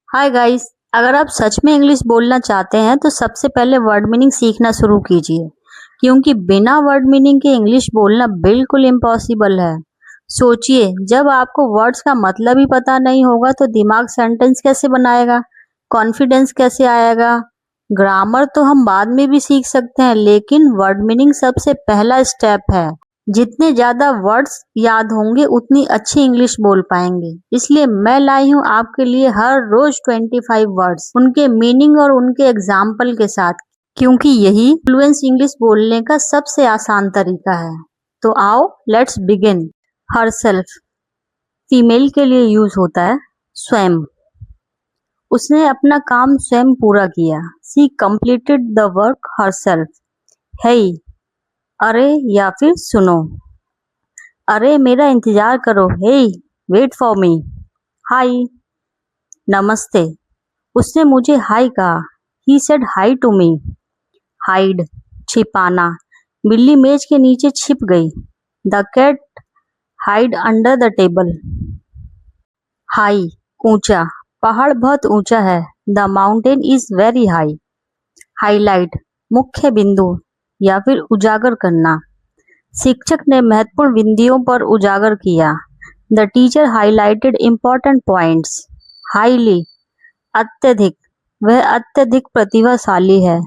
Hi guys. अगर आप सच में इंग्लिश बोलना चाहते हैं तो सबसे पहले वर्ड मीनिंग सीखना शुरू कीजिए, क्योंकि बिना वर्ड मीनिंग के इंग्लिश बोलना बिल्कुल इम्पॉसिबल है। सोचिए, जब आपको वर्ड्स का मतलब ही पता नहीं होगा तो दिमाग सेंटेंस कैसे बनाएगा, कॉन्फिडेंस कैसे आएगा। ग्रामर तो हम बाद में भी सीख सकते हैं, लेकिन वर्ड मीनिंग सबसे पहला स्टेप है। जितने ज्यादा वर्ड्स याद होंगे उतनी अच्छी इंग्लिश बोल पाएंगे। इसलिए मैं लाई हूँ आपके लिए हर रोज 25 वर्ड्स, उनके मीनिंग और उनके एग्जाम्पल के साथ, क्योंकि यही फ्लुएंस इंग्लिश बोलने का सबसे आसान तरीका है। तो आओ लेट्स बिगिन। हरसेल्फ फीमेल के लिए यूज होता है। स्वयं, उसने अपना काम स्वयं पूरा किया। सी कंप्लीटेड द वर्क हरसेल्फ। है, अरे या फिर सुनो, अरे मेरा इंतजार करो, हे वेट फॉर मी। हाय, नमस्ते, उसने मुझे हाय कहा। He said hi to me. Hide, छिपाना, बिल्ली मेज के नीचे छिप गई। The cat hide under the table. High, ऊंचा, पहाड़ बहुत ऊंचा है। The mountain is very high. Highlight, मुख्य बिंदु या फिर उजागर करना। शिक्षक ने महत्वपूर्ण बिंदुओं पर उजागर किया। The teacher highlighted important points. Highly, अत्यधिक, वह अत्यधिक प्रतिभाशाली है।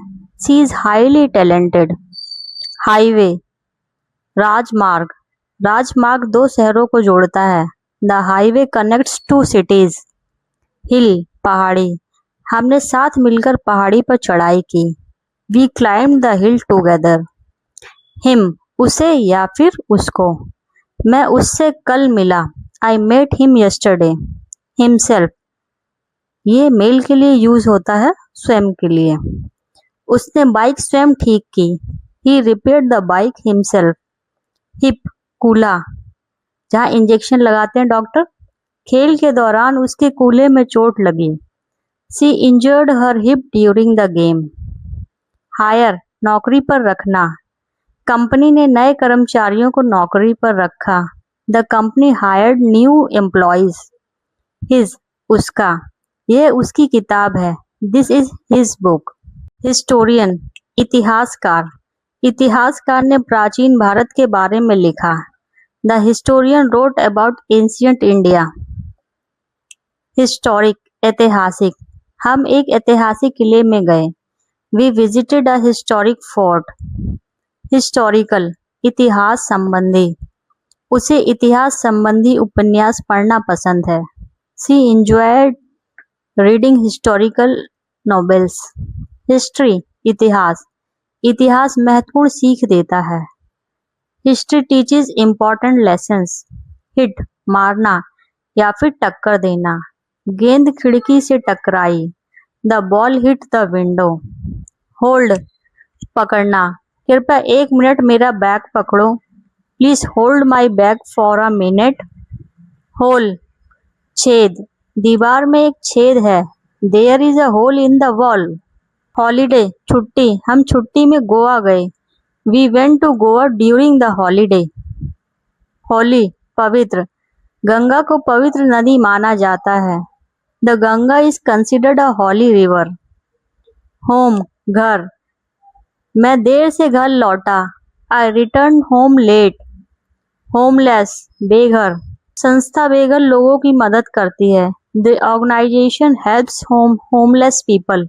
She is highly talented. Highway, राजमार्ग, राजमार्ग दो शहरों को जोड़ता है। The highway connects two cities. Hill, पहाड़ी, हमने साथ मिलकर पहाड़ी पर चढ़ाई की। We climb the hill together. Him, उसे या फिर उसको, मैं उससे कल मिला। I met him yesterday. Himself, ये मेल के लिए यूज होता है, स्वयं के लिए। उसने बाइक स्वयं ठीक की। He repaired the bike himself. Hip, कूल्हा, जहाँ इंजेक्शन लगाते हैं डॉक्टर। खेल के दौरान उसके कूल्हे में चोट लगी। She injured her hip during the game. Hire, नौकरी पर रखना, कंपनी ने नए कर्मचारियों को नौकरी पर रखा। The company hired new employees. His, उसका, यह उसकी किताब है। This is his book. Historian, इतिहासकार, इतिहासकार ने प्राचीन भारत के बारे में लिखा। The historian wrote about ancient India. Historic, ऐतिहासिक, हम एक ऐतिहासिक किले में गए। We visited a historic fort. Historical, इतिहास संबंधी, उसे इतिहास संबंधी उपन्यास पढ़ना पसंद है। She enjoyed reading historical novels. History, इतिहास, इतिहास महत्वपूर्ण सीख देता है। History teaches important lessons. Hit, मारना या फिर टक्कर देना, गेंद खिड़की से टकराई। The ball hit the window. Hold, पकड़ना, कृपया 1 मिनट मेरा बैग पकड़ो। Please hold my bag for a minute. Hole, छेद, दीवार में एक छेद है। There is a hole in the wall. Holiday, छुट्टी, हम छुट्टी में गोवा गए। We went to Goa during the holiday. Holy, पवित्र, गंगा को पवित्र नदी माना जाता है। The Ganga is considered a holy river. Home, घर, मैं देर से घर लौटा। I return home late. Homeless, बेघर, संस्था बेघर लोगों की मदद करती है। The organisation helps homeless people.